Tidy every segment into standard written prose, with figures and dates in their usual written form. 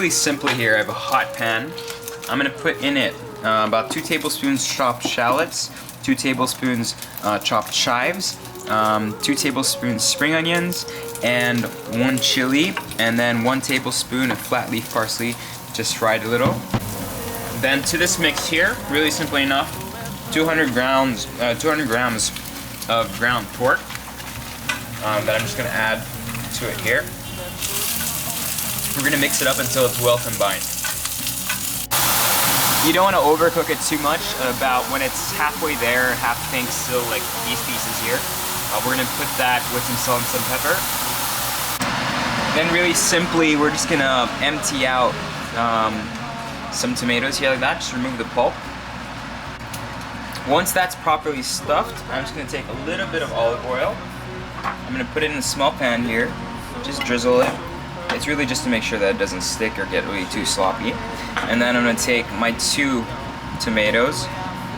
really simply here, I have a hot pan. I'm gonna put in it about 2 tablespoons chopped shallots, 2 tablespoons chopped chives, 2 tablespoons spring onions, and 1 chili, and then 1 tablespoon of flat leaf parsley, just fried a little. Then to this mix here, really simply enough, 200 grams of ground pork that I'm just gonna add to it here. We're gonna mix it up until it's well combined. You don't want to overcook it too much. About when it's halfway there, half pink, still like these pieces here, we're gonna put that with some salt and some pepper. Then really simply, we're just gonna empty out some tomatoes here like that. Just remove the pulp. Once that's properly stuffed, I'm just gonna take a little bit of olive oil. I'm gonna put it in a small pan here. Just drizzle it. It's really just to make sure that it doesn't stick or get really too sloppy. And then I'm gonna take my 2 tomatoes,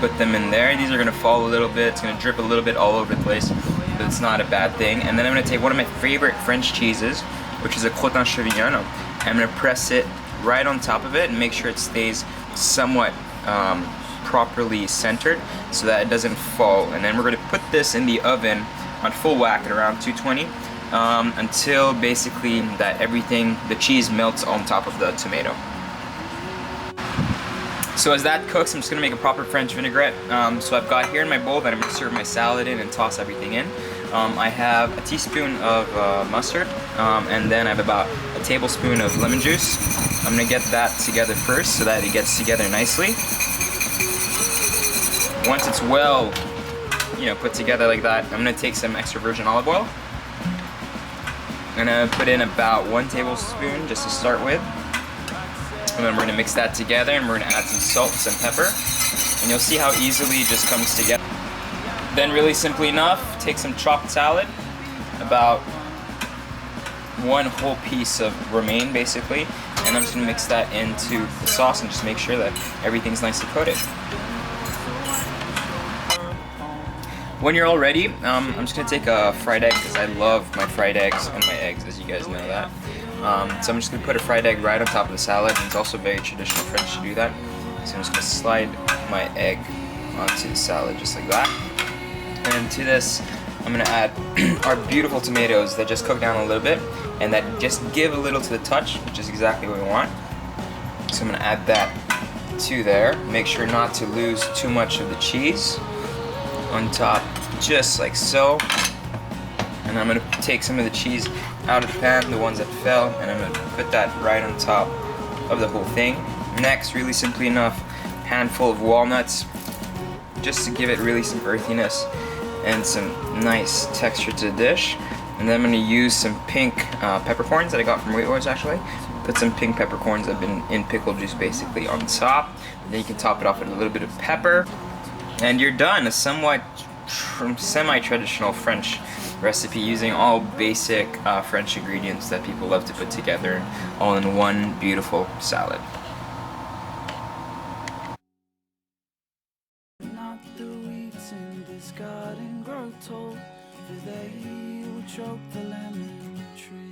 put them in there. These are gonna fall a little bit. It's gonna drip a little bit all over the place, but it's not a bad thing. And then I'm gonna take one of my favorite French cheeses, which is a Crotin Chevignano. I'm gonna press it right on top of it and make sure it stays somewhat properly centered so that it doesn't fall. And then we're gonna put this in the oven on full whack at around 220 until basically that everything, the cheese melts on top of the tomato. So as that cooks, I'm just gonna make a proper French vinaigrette. So I've got here in my bowl that I'm gonna serve my salad in and toss everything in. I have a teaspoon of mustard, and then I have about a tablespoon of lemon juice. I'm gonna get that together first so that it gets together nicely. Once it's well, put together like that, I'm gonna take some extra virgin olive oil. I'm gonna put in about 1 tablespoon just to start with. And then we're gonna mix that together and we're gonna add some salt and some pepper. And you'll see how easily it just comes together. Then really simply enough, take some chopped salad, about 1 whole piece of romaine basically, and I'm just gonna mix that into the sauce and just make sure that everything's nicely coated. When you're all ready, I'm just gonna take a fried egg because I love my fried eggs and my eggs, as you guys know that. So I'm just gonna put a fried egg right on top of the salad. It's also very traditional French to do that. So I'm just gonna slide my egg onto the salad just like that. And to this, I'm gonna add our beautiful tomatoes that just cook down a little bit and that just give a little to the touch, which is exactly what we want. So I'm gonna add that to there. Make sure not to lose too much of the cheese on top, just like so. And I'm gonna take some of the cheese out of the pan, the ones that fell, and I'm gonna put that right on top of the whole thing. Next, really simply enough, handful of walnuts, just to give it really some earthiness and some nice texture to the dish. And then I'm gonna use some pink peppercorns that I got from Weight Watchers actually. Put some pink peppercorns that have been in pickle juice basically on top. And then you can top it off with a little bit of pepper. And you're done. A somewhat semi-traditional French recipe using all basic French ingredients that people love to put together all in one beautiful salad. Not the weeds in this garden grow tall, for they will choke the lemon tree.